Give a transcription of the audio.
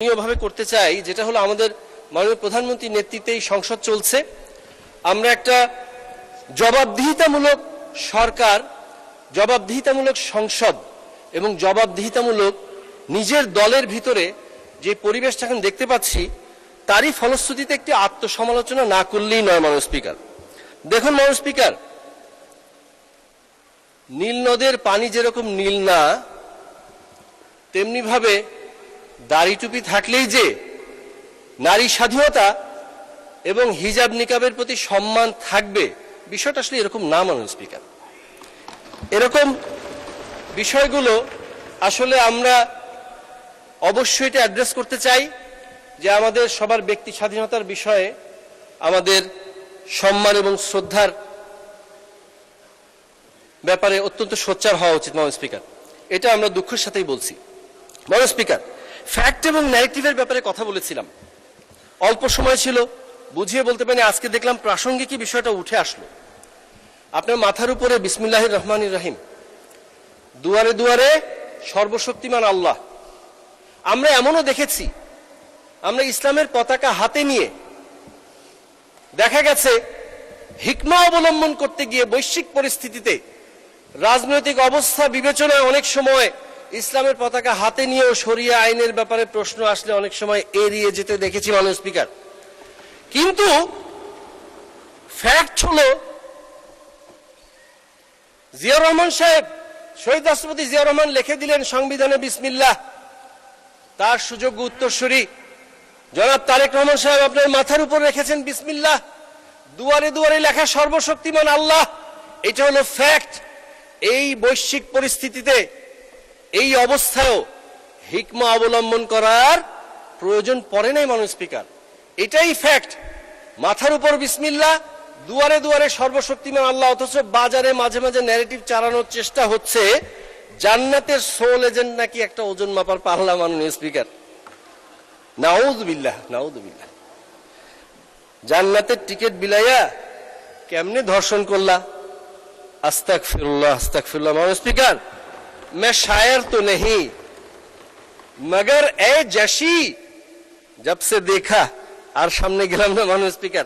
ভাবে করতে চাই, যেটা হলো আমাদের মাননীয় প্রধানমন্ত্রীর নেতৃত্বে এই সংসদ চলছে। আমরা একটা জবাবদিহিতামূলক সরকার, জবাবদিহিতামূলক সংসদ এবং জবাবদিহিতামূলক নিজের দলের ভিতরে যে পরিবেশটা এখন দেখতে পাচ্ছি, তারই ফলশ্রুতিতে একটি আত্মসমালোচনা না করলেই নয়। মাননীয় স্পিকার, দেখুন মাননীয় স্পিকার, নীল নদের পানি যেরকম নীল না, তেমনি ভাবে দাড়ি টুপি থাকলেই যে নারী স্বাধীনতা এবং হিজাব নিকাবের প্রতি সম্মান থাকবে, বিষয়টা আসলে এরকম না। মাননীয় স্পিকার, এরকম বিষয়গুলো আসলে আমরা অবশ্যই এটা অ্যাড্রেস করতে চাই যে আমাদের সবার ব্যক্তি স্বাধীনতার বিষয়ে আমাদের সম্মান এবং শ্রদ্ধার ব্যাপারে অত্যন্ত সোচ্চার হওয়া উচিত। মাননীয় স্পিকার, এটা আমরা দুঃখের সাথেই বলছি। মাননীয় স্পিকার, ফ্যাক্ট এবং ন্যারেটিভের ব্যাপারে কথা বলেছিলাম, অল্প সময় ছিল, বুঝিয়ে বলতে পারি। আজকে দেখলাম প্রাসঙ্গিক বিষয়টা উঠে আসলো। আপনার মাথার উপরে বিসমিল্লাহির রহমানির রহিম, দুয়ারে দুয়ারে সর্বশক্তিমান আল্লাহ। আমরা এমনও দেখেছি, আমরা ইসলামের পতাকা হাতে নিয়ে দেখা গেছে হিকমা অবলম্বন করতে গিয়ে বৈশ্বিক পরিস্থিতিতে রাজনৈতিক অবস্থা বিবেচনায় অনেক সময় ইসলামের পতাকা হাতে নিয়েও শরিয়া আইনের ব্যাপারে প্রশ্ন আসলে অনেক সময় এড়িয়ে যেতে দেখেছি। মাননীয় স্পিকার, কিন্তু ফ্যাক্ট হলো জিয়াউর রহমান সাহেব, শহীদ রাষ্ট্রপতি জিয়াউর রহমান লিখে দিলেন সংবিধানে বিসমিল্লাহ। তার সুযোগ্য উত্তরসূরি জনাব তারেক রহমান সাহেব আপনার মাথার উপর রেখেছেন বিসমিল্লাহ। দুয়ারে দুয়ারে লেখা সর্বশক্তিমান আল্লাহ। এটা হলো ফ্যাক্ট। এই বৈশ্বিক পরিস্থিতিতে, এই অবস্থায়ও হিকমা অবলম্বন করার প্রয়োজন পড়ে নাই। মাননীয় স্পিকার, এটাই ফ্যাক্ট। মাথার উপর বিসমিল্লাহ, দুয়ারে দুয়ারে সর্বশক্তিমান আল্লাহ, অথচ বাজারে মাঝে মাঝে ন্যারেটিভ চালানোর চেষ্টা হচ্ছে জান্নাতের সোল এজেন্ট নাকি একটা ওজন মাপার পাল্লা। মাননীয় স্পিকার, নাউযুবিল্লাহ, নাউযুবিল্লাহ। জান্নাতের টিকিট বিলাইয়া কেমনে ধর্ষণ করলা? আস্তাগফিরুল্লাহ, আস্তাগফিরুল্লাহ। মাননীয় স্পিকার, मैं शायर तो नहीं मगर ए जशी जब से देखा। আর সামনে গেলাম না। মাননীয় স্পিকার,